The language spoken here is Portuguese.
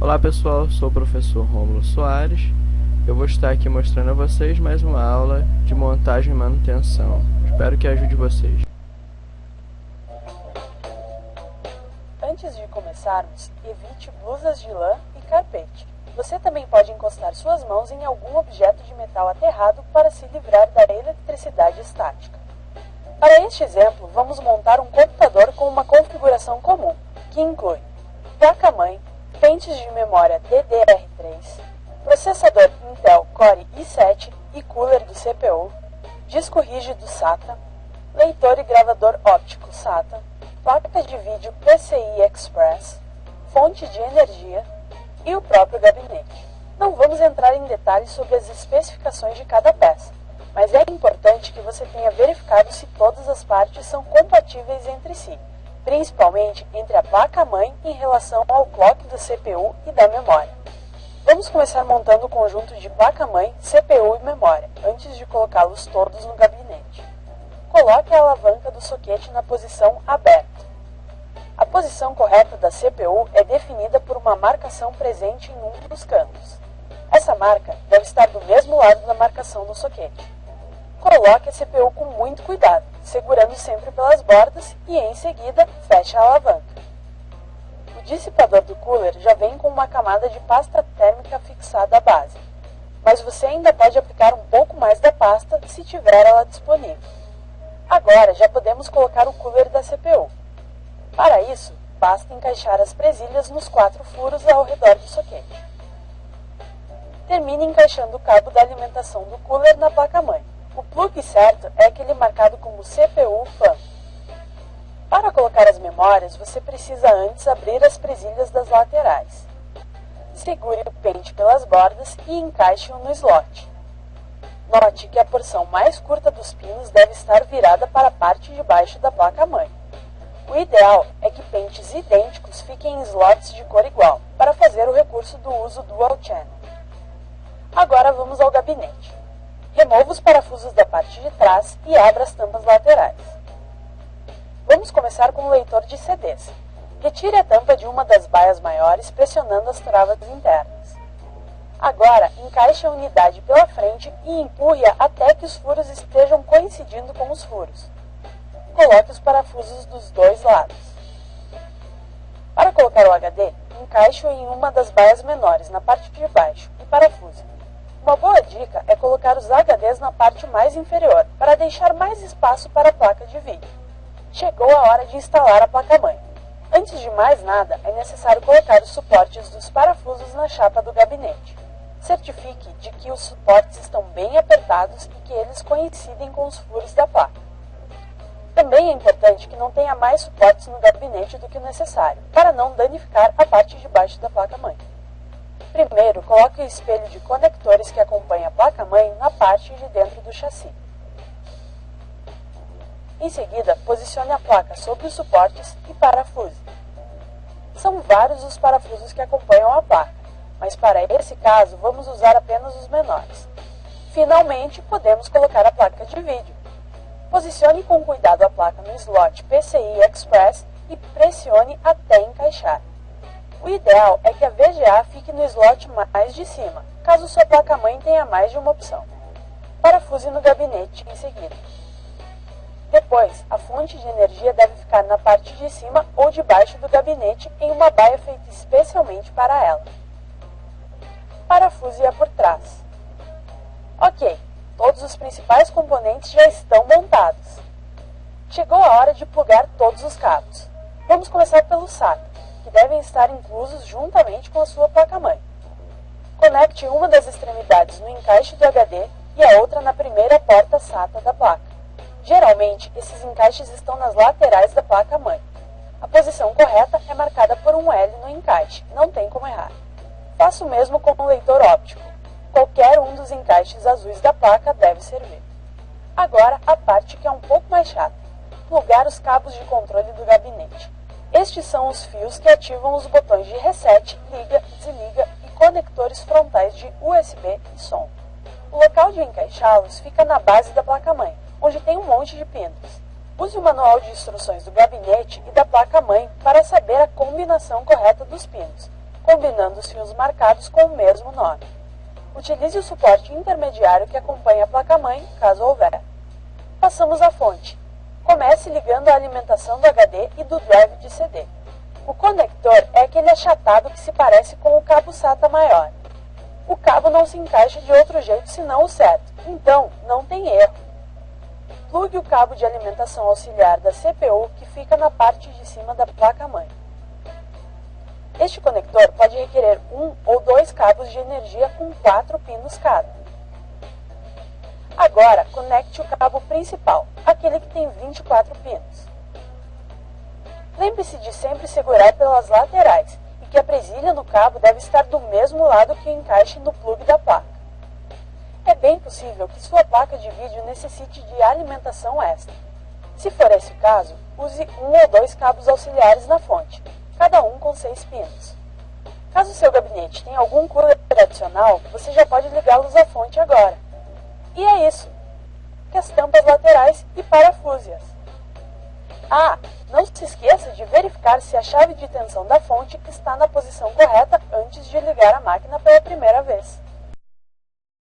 Olá pessoal, sou o professor Rômulo Soares. Eu vou estar aqui mostrando a vocês mais uma aula de montagem e manutenção. Espero que ajude vocês. Antes de começarmos, evite blusas de lã e carpete. Você também pode encostar suas mãos em algum objeto de metal aterrado para se livrar da eletricidade estática. Para este exemplo, vamos montar um computador com uma configuração comum, que inclui placa-mãe, pentes de memória DDR3, processador Intel Core i7 e cooler do CPU, disco rígido SATA, leitor e gravador óptico SATA, placa de vídeo PCI Express, fonte de energia e o próprio gabinete. Não vamos entrar em detalhes sobre as especificações de cada peça, mas é importante que você tenha verificado se todas as partes são compatíveis entre si, principalmente entre a placa-mãe em relação ao clock do CPU e da memória. Vamos começar montando o conjunto de placa-mãe, CPU e memória, antes de colocá-los todos no gabinete. Coloque a alavanca do soquete na posição aberta. A posição correta da CPU é definida por uma marcação presente em um dos cantos. Essa marca deve estar do mesmo lado da marcação do soquete. Coloque a CPU com muito cuidado, segurando sempre pelas bordas e, em seguida, feche a alavanca. O dissipador do cooler já vem com uma camada de pasta térmica fixada à base, mas você ainda pode aplicar um pouco mais da pasta se tiver ela disponível. Agora já podemos colocar o cooler da CPU. Para isso, basta encaixar as presilhas nos 4 furos ao redor do soquete. Termine encaixando o cabo da alimentação do cooler na placa-mãe. O plug certo é aquele marcado como CPU fan. Para colocar as memórias, você precisa antes abrir as presilhas das laterais. Segure o pente pelas bordas e encaixe-o no slot. Note que a porção mais curta dos pinos deve estar virada para a parte de baixo da placa-mãe. O ideal é que pentes idênticos fiquem em slots de cor igual, para fazer o recurso do uso Dual Channel. Agora vamos ao gabinete. Remova os parafusos da parte de trás e abra as tampas laterais. Vamos começar com o leitor de CDs. Retire a tampa de uma das baias maiores pressionando as travas internas. Agora, encaixe a unidade pela frente e empurre-a até que os furos estejam coincidindo com os furos. Coloque os parafusos dos dois lados. Para colocar o HD, encaixe-o em uma das baias menores, na parte de baixo, e parafuse. Uma boa dica é colocar os HDs na parte mais inferior, para deixar mais espaço para a placa de vídeo. Chegou a hora de instalar a placa-mãe. Antes de mais nada, é necessário colocar os suportes dos parafusos na chapa do gabinete. Certifique de que os suportes estão bem apertados e que eles coincidem com os furos da placa. Também é importante que não tenha mais suportes no gabinete do que o necessário, para não danificar a parte de baixo da placa-mãe. Primeiro, coloque o espelho de conectores que acompanha a placa-mãe na parte de dentro do chassi. Em seguida, posicione a placa sobre os suportes e parafuse. São vários os parafusos que acompanham a placa, mas para esse caso vamos usar apenas os menores. Finalmente, podemos colocar a placa de vídeo. Posicione com cuidado a placa no slot PCI Express e pressione até encaixar. O ideal é que a VGA fique no slot mais de cima, caso sua placa-mãe tenha mais de uma opção. Parafuse no gabinete em seguida. Depois, a fonte de energia deve ficar na parte de cima ou de baixo do gabinete em uma baia feita especialmente para ela. Parafuse-a por trás. Ok, todos os principais componentes já estão montados. Chegou a hora de plugar todos os cabos. Vamos começar pelo SATA, que devem estar inclusos juntamente com a sua placa-mãe. Conecte uma das extremidades no encaixe do HD e a outra na primeira porta SATA da placa. Geralmente, esses encaixes estão nas laterais da placa-mãe. A posição correta é marcada por um L no encaixe, não tem como errar. Faça o mesmo com o leitor óptico. Qualquer um dos encaixes azuis da placa deve servir. Agora, a parte que é um pouco mais chata: plugar os cabos de controle do gabinete. Estes são os fios que ativam os botões de reset, liga, desliga e conectores frontais de USB e som. O local de encaixá-los fica na base da placa-mãe, onde tem um monte de pinos. Use o manual de instruções do gabinete e da placa-mãe para saber a combinação correta dos pinos. combinando-se os marcados com o mesmo nome. Utilize o suporte intermediário que acompanha a placa-mãe, caso houver. Passamos à fonte. Comece ligando a alimentação do HD e do drive de CD. O conector é aquele achatado que se parece com o cabo SATA maior. O cabo não se encaixa de outro jeito senão o certo, então não tem erro. Plugue o cabo de alimentação auxiliar da CPU que fica na parte de cima da placa-mãe. Este conector pode requerer 1 ou 2 cabos de energia com 4 pinos cada. Agora, conecte o cabo principal, aquele que tem 24 pinos. Lembre-se de sempre segurar pelas laterais e que a presilha do cabo deve estar do mesmo lado que o encaixe no plug da placa. É bem possível que sua placa de vídeo necessite de alimentação extra. Se for esse o caso, use 1 ou 2 cabos auxiliares na fonte, cada um com 6 pinos. Caso seu gabinete tenha algum cooler adicional, você já pode ligá-los à fonte agora. E é isso. Que as tampas laterais e parafúsias. Ah, não se esqueça de verificar se a chave de tensão da fonte está na posição correta antes de ligar a máquina pela primeira vez.